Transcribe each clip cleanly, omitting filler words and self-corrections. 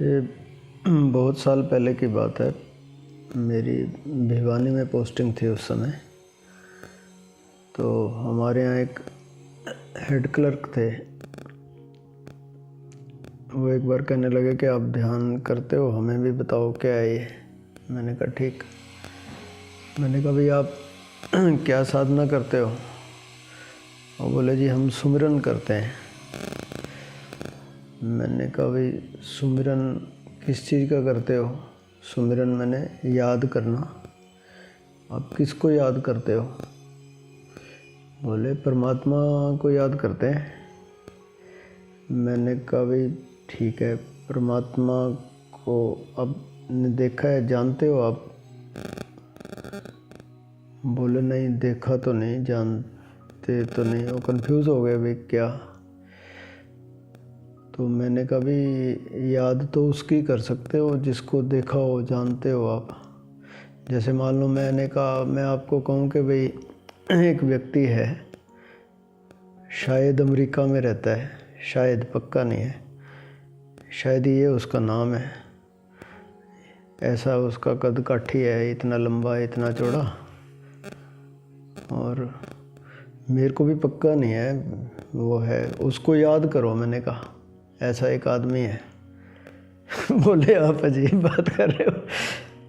ये बहुत साल पहले की बात है। मेरी भिवानी में पोस्टिंग थी उस समय। तो हमारे यहाँ एक हेड क्लर्क थे। वो एक बार कहने लगे कि आप ध्यान करते हो, हमें भी बताओ क्या है ये। मैंने कहा ठीक। मैंने कहा भाई आप क्या साधना करते हो? वो बोले जी हम सुमिरन करते हैं। मैंने कहा भाई सुमिरन किस चीज़ का करते हो? सुमिरन मैंने याद करना। आप किसको याद करते हो? बोले परमात्मा को याद करते हैं। मैंने कहा भाई ठीक है, परमात्मा को अब देखा है, जानते हो आप? बोले नहीं, देखा तो नहीं, जानते तो नहीं। वो कंफ्यूज हो गए भाई क्या। तो मैंने कहा भी याद तो उसकी कर सकते हो जिसको देखा हो, जानते हो आप। जैसे मान लो मैंने कहा, मैं आपको कहूँ कि भाई एक व्यक्ति है, शायद अमेरिका में रहता है, शायद, पक्का नहीं है, शायद ये उसका नाम है, ऐसा उसका कद काठी है, इतना लंबा इतना चौड़ा, और मेरे को भी पक्का नहीं है वो है, उसको याद करो। मैंने कहा ऐसा एक आदमी है। बोले आप अजीब बात कर रहे हो,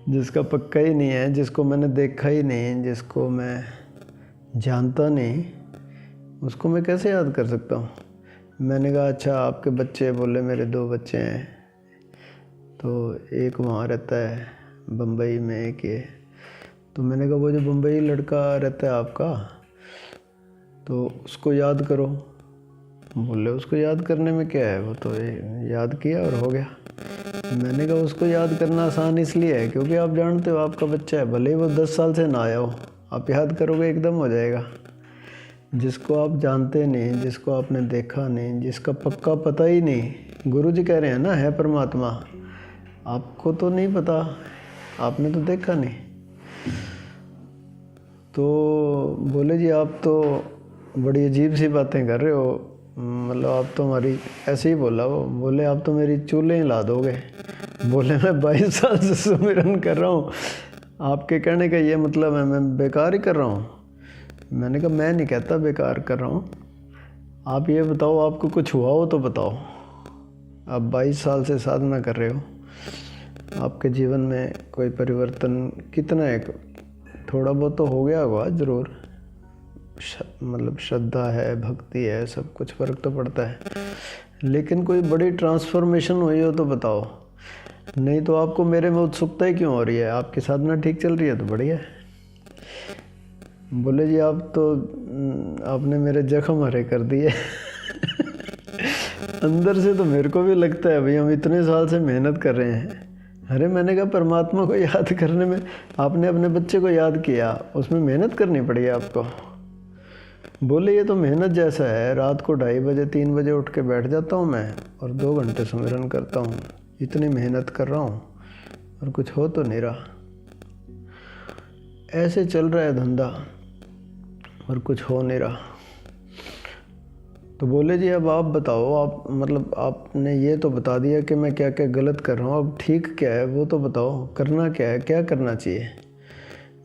जिसका पक्का ही नहीं है, जिसको मैंने देखा ही नहीं, जिसको मैं जानता नहीं, उसको मैं कैसे याद कर सकता हूँ? मैंने कहा अच्छा आपके बच्चे? बोले मेरे 2 बच्चे हैं, तो एक वहाँ रहता है बम्बई में, एक ये। तो मैंने कहा वो जो बम्बई लड़का रहता है आपका, तो उसको याद करो। बोले उसको याद करने में क्या है, वो तो याद किया और हो गया। मैंने कहा उसको याद करना आसान इसलिए है क्योंकि आप जानते हो आपका बच्चा है, भले ही वो 10 साल से ना आया हो, आप याद करोगे एकदम हो जाएगा। जिसको आप जानते नहीं, जिसको आपने देखा नहीं, जिसका पक्का पता ही नहीं, गुरुजी कह रहे हैं ना है परमात्मा, आपको तो नहीं पता, आपने तो देखा नहीं। तो बोले जी आप तो बड़ी अजीब सी बातें कर रहे हो, मतलब आप तो हमारी, ऐसे ही बोला वो, बोले आप तो मेरी चूल्हे हिला दोगे। बोले मैं 22 साल से सुमिरन कर रहा हूँ, आपके कहने का ये मतलब है मैं बेकार ही कर रहा हूँ? मैंने कहा मैं नहीं कहता बेकार कर रहा हूँ, आप ये बताओ आपको कुछ हुआ हो तो बताओ। आप 22 साल से साधना कर रहे हो, आपके जीवन में कोई परिवर्तन कितना है? थोड़ा बहुत तो हो गया होगा ज़रूर, मतलब श्रद्धा है, भक्ति है, सब कुछ फ़र्क तो पड़ता है, लेकिन कोई बड़ी ट्रांसफॉर्मेशन हुई हो तो बताओ। नहीं तो आपको मेरे में उत्सुकता ही क्यों हो रही है? आपकी साधना ठीक चल रही है तो बढ़िया है। बोले जी आप तो आपने मेरे जख्म हरे कर दिए। अंदर से तो मेरे को भी लगता है भाई हम इतने साल से मेहनत कर रहे हैं। अरे मैंने कहा परमात्मा को याद करने में आपने अपने बच्चे को याद किया, उसमें मेहनत करनी पड़ी आपको। बोले ये तो मेहनत जैसा है, रात को 2:30 बजे 3 बजे उठ के बैठ जाता हूँ मैं और 2 घंटे सुमिरन करता हूँ, इतनी मेहनत कर रहा हूँ और कुछ हो तो नहीं रहा। ऐसे चल रहा है धंधा और कुछ हो नहीं रहा। तो बोले जी अब आप बताओ, आप मतलब आपने ये तो बता दिया कि मैं क्या क्या गलत कर रहा हूँ, अब ठीक क्या है वो तो बताओ, करना क्या है, क्या करना चाहिए?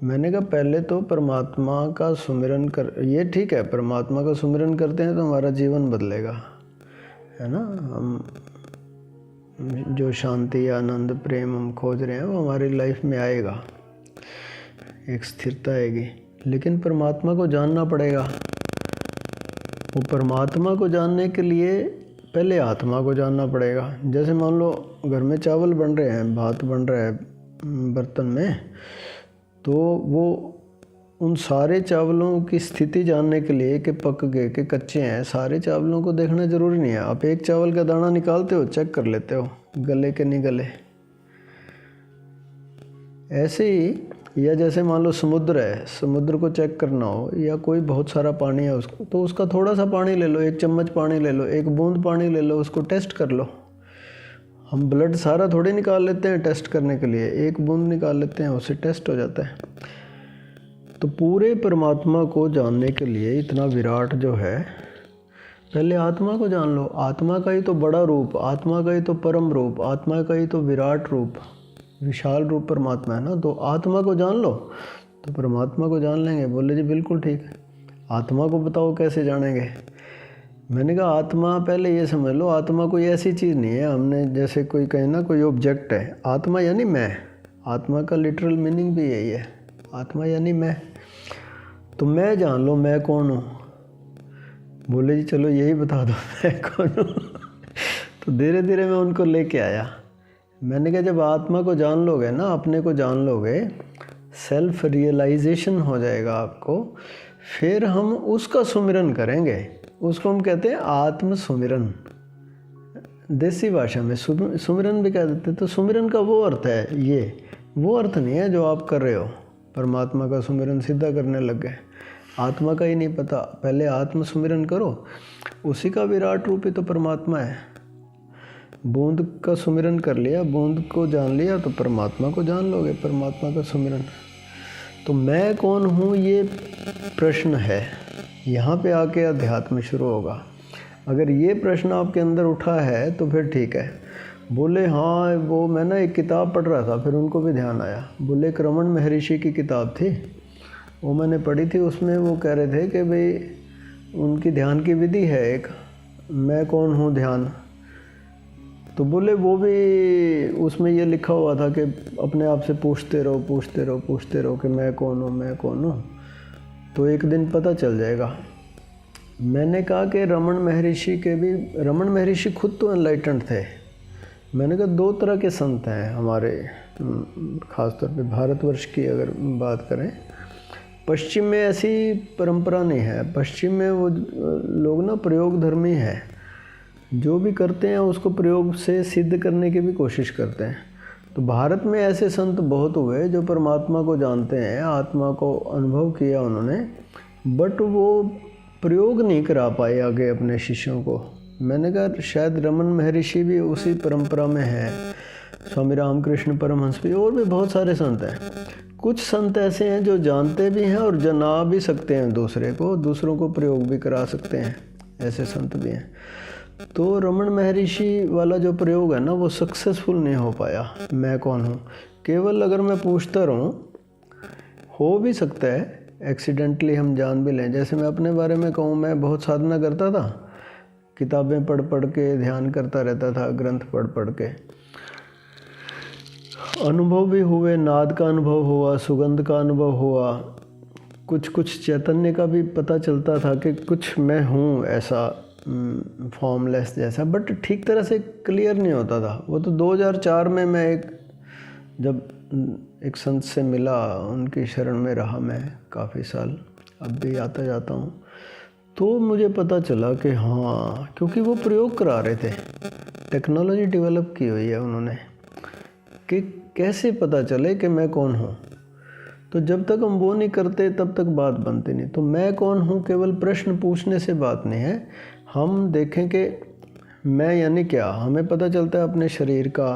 मैंने कहा पहले तो परमात्मा का सुमिरन कर, ये ठीक है परमात्मा का सुमिरन करते हैं तो हमारा जीवन बदलेगा, है ना। हम जो शांति, आनंद, प्रेम हम खोज रहे हैं वो हमारी लाइफ में आएगा, एक स्थिरता आएगी। लेकिन परमात्मा को जानना पड़ेगा। वो परमात्मा को जानने के लिए पहले आत्मा को जानना पड़ेगा। जैसे मान लो घर में चावल बन रहे हैं, भात बन रहा है बर्तन में, तो वो उन सारे चावलों की स्थिति जानने के लिए कि पक गए कि कच्चे हैं, सारे चावलों को देखना ज़रूरी नहीं है। आप एक चावल का दाना निकालते हो, चेक कर लेते हो गले के नहीं गले। ऐसे ही, या जैसे मान लो समुद्र है, समुद्र को चेक करना हो, या कोई बहुत सारा पानी है उसको, तो उसका थोड़ा सा पानी ले लो, 1 चम्मच पानी ले लो, 1 बूंद पानी ले लो, उसको टेस्ट कर लो। हम ब्लड सारा थोड़ी निकाल लेते हैं टेस्ट करने के लिए, 1 बूंद निकाल लेते हैं, उससे टेस्ट हो जाता है। तो पूरे परमात्मा को जानने के लिए इतना विराट जो है पहले आत्मा को जान लो। आत्मा का ही तो बड़ा रूप, आत्मा का ही तो परम रूप, आत्मा का ही तो विराट रूप, विशाल रूप परमात्मा है ना। तो आत्मा को जान लो तो परमात्मा को जान लेंगे। बोले जी बिल्कुल ठीक है, आत्मा को बताओ कैसे जानेंगे। मैंने कहा आत्मा पहले ये समझ लो, आत्मा कोई ऐसी चीज़ नहीं है। हमने जैसे कोई कहे ना कोई ऑब्जेक्ट है, आत्मा यानी मैं। आत्मा का लिटरल मीनिंग भी यही है, आत्मा यानी मैं। तो मैं जान लो मैं कौन हूँ। बोले जी चलो यही बता दो मैं कौन हूँ। तो धीरे धीरे मैं उनको लेके आया। मैंने कहा जब आत्मा को जान लोगे ना, अपने को जान लोगे, सेल्फ रियलाइजेशन हो जाएगा आपको, फिर हम उसका सुमिरन करेंगे। उसको हम कहते हैं आत्म सुमिरन। देसी भाषा में सुमिरन भी कह देते। तो सुमिरन का वो अर्थ है, ये वो अर्थ नहीं है जो आप कर रहे हो, परमात्मा का सुमिरन सीधा करने लग गए। आत्मा का ही नहीं पता, पहले आत्म सुमिरन करो, उसी का विराट रूप ही तो परमात्मा है। बूंद का सुमिरन कर लिया, बूंद को जान लिया तो परमात्मा को जान लोगे, परमात्मा का सुमिरन। तो मैं कौन हूँ ये प्रश्न है, यहाँ पे आके अध्यात्म शुरू होगा। अगर ये प्रश्न आपके अंदर उठा है तो फिर ठीक है। बोले हाँ, वो मैं ना एक किताब पढ़ रहा था, फिर उनको भी ध्यान आया। बोले एक रमन महर्षि की किताब थी, वो मैंने पढ़ी थी। उसमें वो कह रहे थे कि भाई उनकी ध्यान की विधि है एक, मैं कौन हूँ ध्यान। तो बोले वो भी उसमें ये लिखा हुआ था कि अपने आप से पूछते रहो पूछते रहो पूछते रहो कि मैं कौन हूँ मैं कौन हूँ, तो एक दिन पता चल जाएगा। मैंने कहा कि रमन महर्षि के भी, रमन महर्षि खुद तो एनलाइटेंड थे। मैंने कहा दो तरह के संत हैं हमारे, ख़ासतौर पे भारतवर्ष की अगर बात करें। पश्चिम में ऐसी परंपरा नहीं है। पश्चिम में वो लोग ना प्रयोग धर्मी है, जो भी करते हैं उसको प्रयोग से सिद्ध करने की भी कोशिश करते हैं। तो भारत में ऐसे संत बहुत हुए जो परमात्मा को जानते हैं, आत्मा को अनुभव किया उन्होंने, बट वो प्रयोग नहीं करा पाए आगे अपने शिष्यों को। मैंने कहा शायद रमन महर्षि भी उसी परंपरा में है, स्वामी रामकृष्ण परमहंस भी, और भी बहुत सारे संत हैं। कुछ संत ऐसे हैं जो जानते भी हैं और जना भी सकते हैं दूसरे को, दूसरों को प्रयोग भी करा सकते हैं, ऐसे संत भी हैं। तो रमन महर्षि वाला जो प्रयोग है ना, वो सक्सेसफुल नहीं हो पाया। मैं कौन हूँ केवल अगर मैं पूछता रहूँ, हो भी सकता है एक्सीडेंटली हम जान भी लें। जैसे मैं अपने बारे में कहूँ, मैं बहुत साधना करता था, किताबें पढ़ पढ़ के ध्यान करता रहता था, ग्रंथ पढ़ पढ़ के। अनुभव भी हुए, नाद का अनुभव हुआ, सुगंध का अनुभव हुआ, कुछ चैतन्य का भी पता चलता था कि कुछ मैं हूँ ऐसा फॉर्मलेस जैसा, बट ठीक तरह से क्लियर नहीं होता था। वो तो 2004 में मैं जब एक संत से मिला, उनकी शरण में रहा मैं काफ़ी साल, अब भी आता जाता हूँ, तो मुझे पता चला कि हाँ, क्योंकि वो प्रयोग करा रहे थे, टेक्नोलॉजी डेवलप की हुई है उन्होंने कि कैसे पता चले कि मैं कौन हूँ। तो जब तक हम वो नहीं करते तब तक बात बनती नहीं। तो मैं कौन हूँ केवल प्रश्न पूछने से बात नहीं है। हम देखें कि मैं यानी क्या, हमें पता चलता है अपने शरीर का,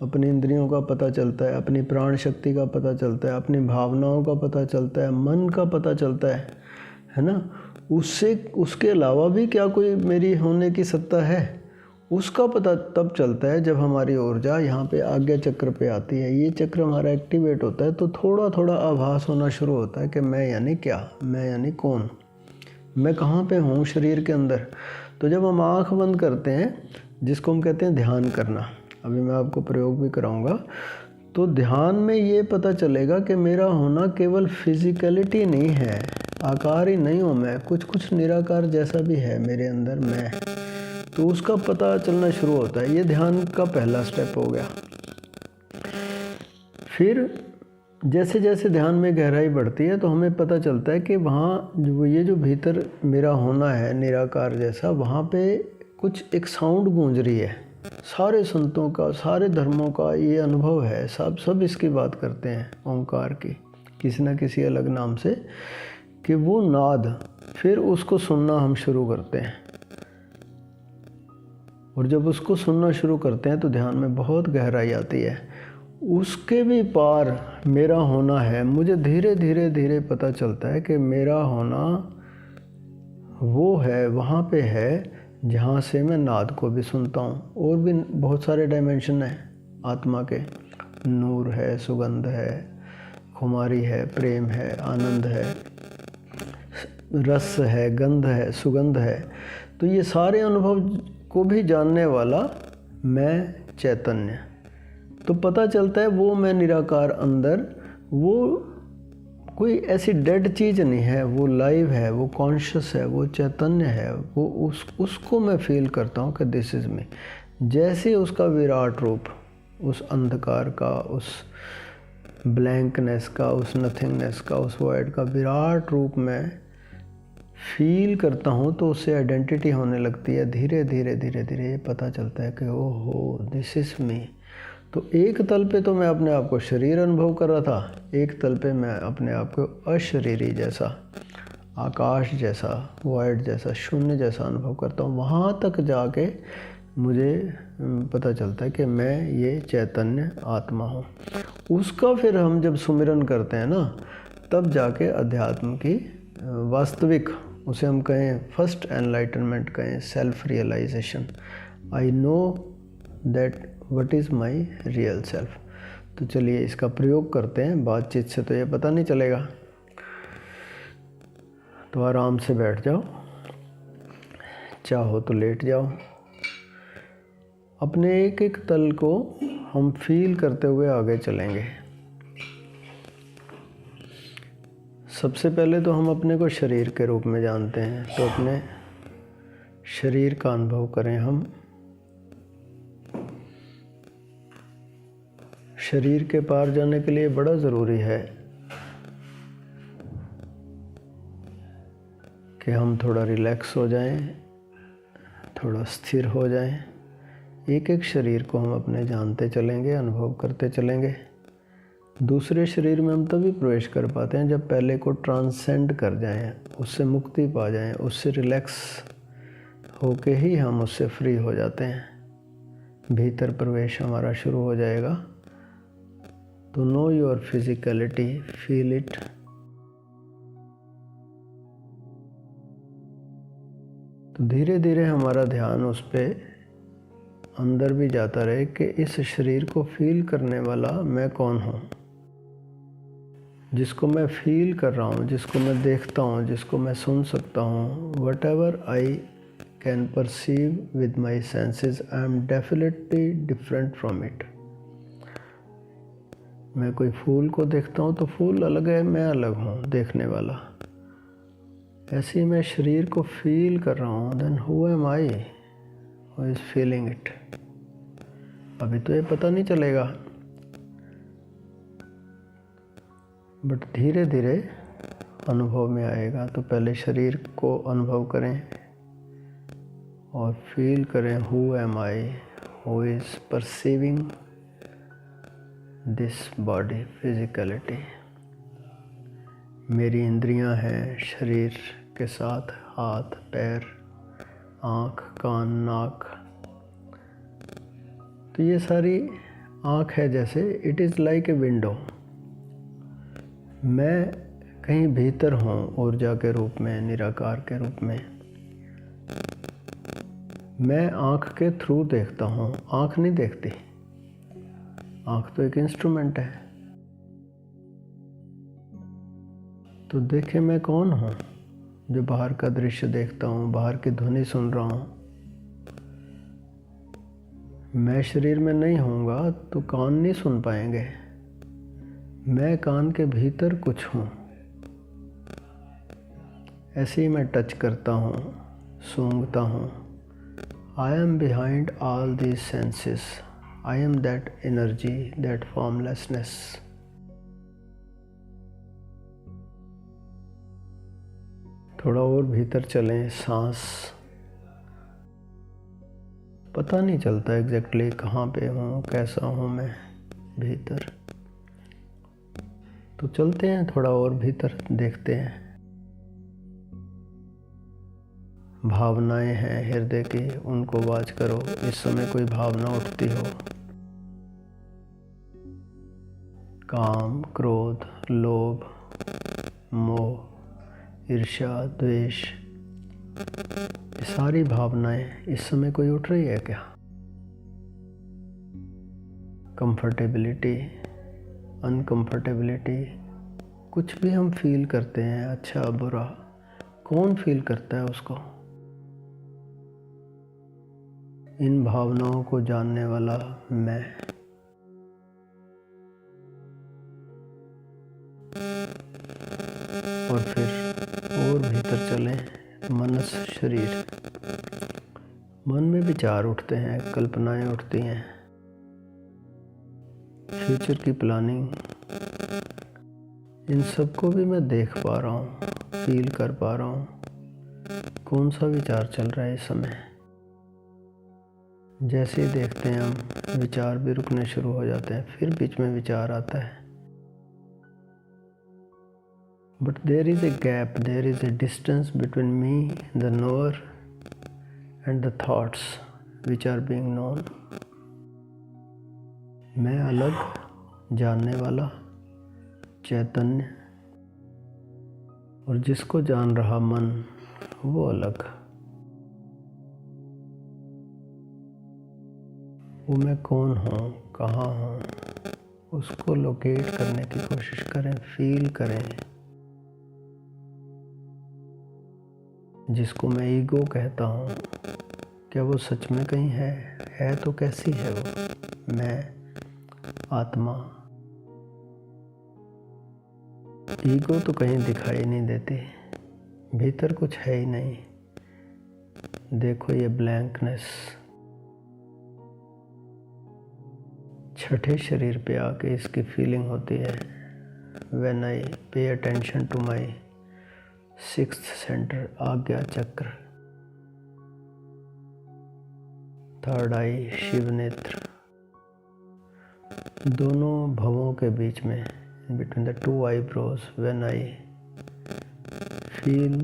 अपनी इंद्रियों का पता चलता है, अपनी प्राण शक्ति का पता चलता है, अपनी भावनाओं का पता चलता है, मन का पता चलता है ना। उसके अलावा भी क्या कोई मेरी होने की सत्ता है, उसका पता तब चलता है जब हमारी ऊर्जा यहाँ पे आज्ञा चक्र पे आती है। ये चक्र हमारा एक्टिवेट होता है तो थोड़ा थोड़ा आभास होना शुरू होता है कि मैं यानी क्या, मैं यानी कौन, मैं कहाँ पे हूँ शरीर के अंदर। तो जब हम आँख बंद करते हैं, जिसको हम कहते हैं ध्यान करना, अभी मैं आपको प्रयोग भी कराऊंगा, तो ध्यान में ये पता चलेगा कि मेरा होना केवल फिजिकलिटी नहीं है, आकार ही नहीं हूँ मैं, कुछ निराकार जैसा भी है मेरे अंदर मैं। तो उसका पता चलना शुरू होता है। ये ध्यान का पहला स्टेप हो गया। फिर जैसे जैसे ध्यान में गहराई बढ़ती है तो हमें पता चलता है कि वहाँ ये जो भीतर मेरा होना है निराकार जैसा, वहाँ पे कुछ एक साउंड गूंज रही है। सारे संतों का, सारे धर्मों का ये अनुभव है, सब इसकी बात करते हैं ओंकार की, किसी न किसी अलग नाम से, कि वो नाद, फिर उसको सुनना हम शुरू करते हैं। और जब उसको सुनना शुरू करते हैं तो ध्यान में बहुत गहराई आती है। उसके भी पार मेरा होना है। मुझे धीरे धीरे धीरे पता चलता है कि मेरा होना वो है, वहाँ पे है जहाँ से मैं नाद को भी सुनता हूँ। और भी बहुत सारे डायमेंशन हैं आत्मा के, नूर है, सुगंध है, खुमारी है, प्रेम है, आनंद है, रस है, गंध है, सुगंध है। तो ये सारे अनुभव को भी जानने वाला मैं चैतन्य। तो पता चलता है वो मैं निराकार अंदर, वो कोई ऐसी डेड चीज़ नहीं है, वो लाइव है, वो कॉन्शियस है, वो चैतन्य है। वो उसको मैं फील करता हूँ कि दिस इज़ मी। जैसे उसका विराट रूप, उस अंधकार का, उस ब्लैंकनेस का, उस नथिंगनेस का, उस वॉइड का विराट रूप मैं फील करता हूँ, तो उससे आइडेंटिटी होने लगती है। धीरे धीरे धीरे धीरे ये पता चलता है कि ओहो दिस इज़ मी। तो एक तल पे तो मैं अपने आप को शरीर अनुभव कर रहा था, एक तल पे मैं अपने आप को अशरीरी जैसा, आकाश जैसा, वॉइड जैसा, शून्य जैसा अनुभव करता हूँ। वहाँ तक जाके मुझे पता चलता है कि मैं ये चैतन्य आत्मा हूँ। उसका फिर हम जब सुमिरन करते हैं ना, तब जाके अध्यात्म की वास्तविक, उसे हम कहें फर्स्ट एनलाइटनमेंट कहें, self realization, I know that what is my real self. तो चलिए इसका प्रयोग करते हैं। बातचीत से तो ये पता नहीं चलेगा। तो आराम से बैठ जाओ, चाहो तो लेट जाओ। अपने एक एक तल को हम फील करते हुए आगे चलेंगे। सबसे पहले तो हम अपने को शरीर के रूप में जानते हैं, तो अपने शरीर का अनुभव करें हम। शरीर के पार जाने के लिए बड़ा ज़रूरी है कि हम थोड़ा रिलैक्स हो जाएं, थोड़ा स्थिर हो जाएं। एक एक शरीर को हम अपने जानते चलेंगे, अनुभव करते चलेंगे। दूसरे शरीर में हम तभी प्रवेश कर पाते हैं जब पहले को ट्रांसेंड कर जाएं, उससे मुक्ति पा जाएं, उससे रिलैक्स होके ही हम उससे फ्री हो जाते हैं। भीतर प्रवेश हमारा शुरू हो जाएगा। तो know your physicality, feel it. तो धीरे धीरे हमारा ध्यान उस पे अंदर भी जाता रहे कि इस शरीर को फील करने वाला मैं कौन हूँ, जिसको मैं फील कर रहा हूँ, जिसको मैं देखता हूँ, जिसको मैं सुन सकता हूँ। What ever I can perceive with my senses, I am definitely different from it. मैं कोई फूल को देखता हूँ तो फूल अलग है, मैं अलग हूँ देखने वाला। ऐसे ही मैं शरीर को फील कर रहा हूँ। Then who am I who is feeling it. अभी तो ये पता नहीं चलेगा, बट धीरे धीरे अनुभव में आएगा। तो पहले शरीर को अनुभव करें और फील करें who am I who is perceiving this body, physicality. मेरी इंद्रियां हैं शरीर के साथ, हाथ, पैर, आँख, कान, नाक। तो ये सारी आँख है जैसे, it is like a window. मैं कहीं भीतर हूँ ऊर्जा के रूप में, निराकार के रूप में। मैं आँख के थ्रू देखता हूँ, आँख नहीं देखती। आँख तो एक इंस्ट्रूमेंट है। तो देखे मैं कौन हूँ जो बाहर का दृश्य देखता हूँ, बाहर की ध्वनि सुन रहा हूँ। मैं शरीर में नहीं होऊंगा तो कान नहीं सुन पाएंगे। मैं कान के भीतर कुछ हूँ। ऐसे ही मैं टच करता हूँ, सूंघता हूँ। I am behind all these senses. I am that energy, that formlessness. थोड़ा और भीतर चलें। सांस, पता नहीं चलता एग्जैक्टली कहाँ पे हूँ, कैसा हूँ मैं भीतर। तो चलते हैं थोड़ा और भीतर, देखते हैं। भावनाएं हैं हृदय की, उनको वाच करो। इस समय कोई भावना उठती हो, काम, क्रोध, लोभ, मोह, ईर्ष्या, द्वेष, ये सारी भावनाएं इस समय कोई उठ रही है क्या? कंफर्टेबिलिटी, अनकंफर्टेबिलिटी, कुछ भी हम फील करते हैं, अच्छा बुरा, कौन फील करता है उसको? इन भावनाओं को जानने वाला मैं। और फिर और भीतर चलें, मनस शरीर। मन में विचार उठते हैं, कल्पनाएं उठती हैं, फ्यूचर की प्लानिंग, इन सबको भी मैं देख पा रहा हूँ, फील कर पा रहा हूँ। कौन सा विचार चल रहा है इस समय? जैसे ही देखते हैं हम, विचार भी रुकने शुरू हो जाते हैं, फिर बीच में विचार आता है। But there is a gap, there is a distance between me, the knower, and the thoughts which are being known. मैं अलग, जानने वाला, चैतन्य, और जिसको जान रहा मन, वो अलग। वो मैं कौन हूँ, कहाँ हूँ, उसको लोकेट करने की कोशिश करें, फील करें। जिसको मैं ईगो कहता हूँ, क्या वो सच में कहीं है तो कैसी है वो? मैं, आत्मा। ईगो तो कहीं दिखाई नहीं देती, भीतर कुछ है ही नहीं। देखो ये ब्लैंकनेस, छठे शरीर पे आके इसकी फीलिंग होती है। When I pay attention to my sixth centre, Ajna Chakra, third आई, शिव नेत्र, दोनों भवों के बीच में, between the two eyebrows, when I feel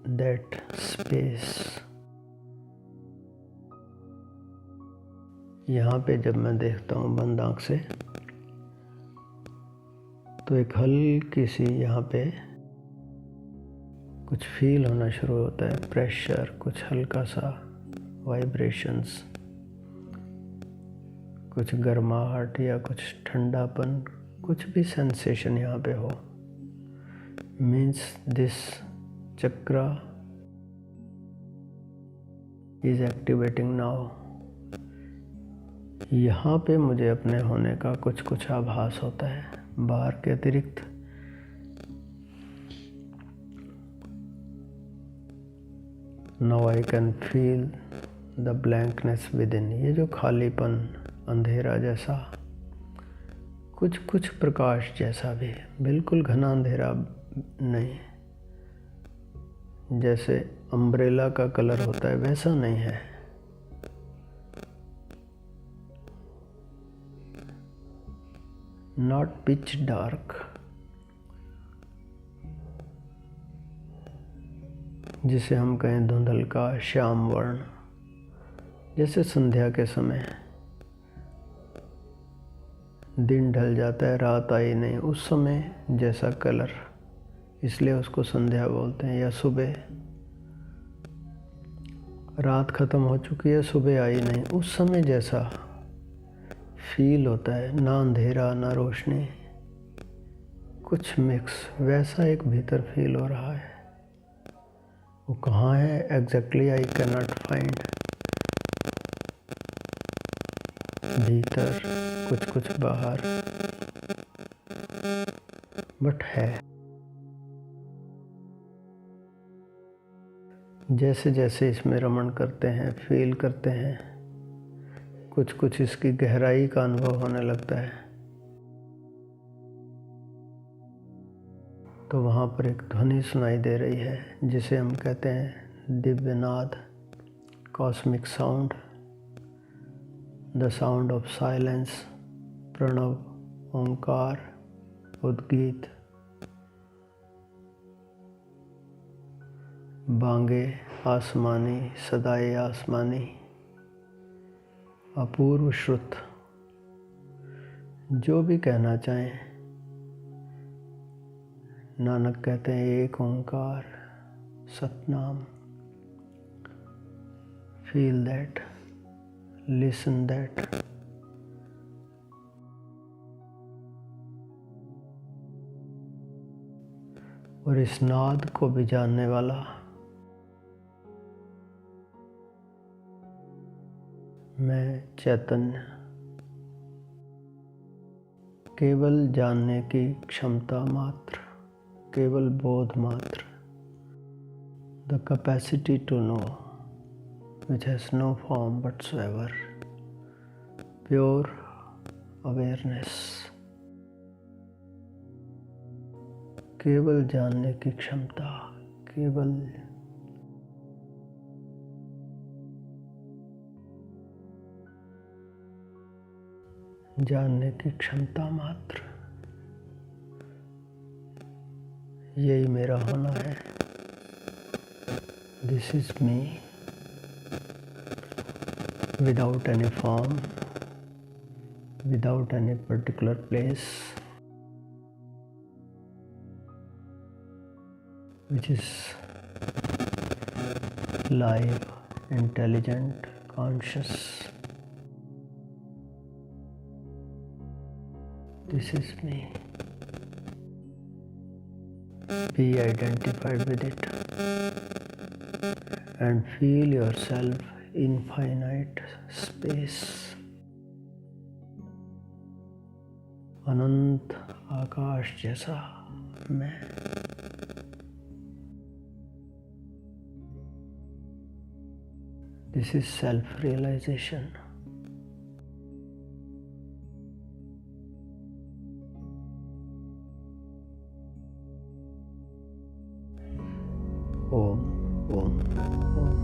that space, यहाँ पे जब मैं देखता हूँ बंद आँख से, तो एक हल्की सी यहाँ पे कुछ फील होना शुरू होता है, प्रेशर, कुछ हल्का सा वाइब्रेशंस, कुछ गर्माहट या कुछ ठंडापन, कुछ भी सेंसेशन यहाँ पे हो, means this chakra is activating now. यहाँ पे मुझे अपने होने का कुछ आभास होता है, बाहर के अतिरिक्त। Now I can feel the blankness with in, ये जो खालीपन, अंधेरा जैसा, कुछ प्रकाश जैसा भी, बिल्कुल घना अंधेरा नहीं, जैसे अम्ब्रेला का कलर होता है वैसा नहीं है। नॉट पिच डार्क, जिसे हम कहें धुंधल का श्याम वर्ण, जैसे संध्या के समय दिन ढल जाता है, रात आई नहीं, उस समय जैसा कलर, इसलिए उसको संध्या बोलते हैं। या सुबह, रात खत्म हो चुकी है, सुबह आई नहीं, उस समय जैसा फील होता है, ना अंधेरा ना रोशनी, कुछ मिक्स, वैसा एक भीतर फील हो रहा है। वो कहाँ है exactly I can not find. भीतर कुछ बाहर, बट है। जैसे जैसे इसमें रमण करते हैं, फील करते हैं, कुछ इसकी गहराई का अनुभव होने लगता है। तो वहाँ पर एक ध्वनि सुनाई दे रही है, जिसे हम कहते हैं दिव्यनाद, cosmic sound, the sound of silence, प्रणव, ओंकार, उद्गीत, बांगे आसमानी, सदाए आसमानी, अपूर्व श्रुत, जो भी कहना चाहें। नानक कहते हैं एक ओंकार, Satnam, feel that, listen that. और इस नाद को भी जानने वाला मैं चैतन्य, केवल जानने की क्षमता मात्र, केवल बोध मात्र, the capacity to know which has no form whatsoever, pure awareness, केवल जानने की क्षमता, केवल जानने की क्षमता मात्र, यही मेरा होना है। This is me, without any form, without any particular place, which is live, intelligent, conscious. This is me. Be identified with it and feel yourself infinite space. अनंत आकाश जैसा मैं। This is self-realization. Om, Om, Om.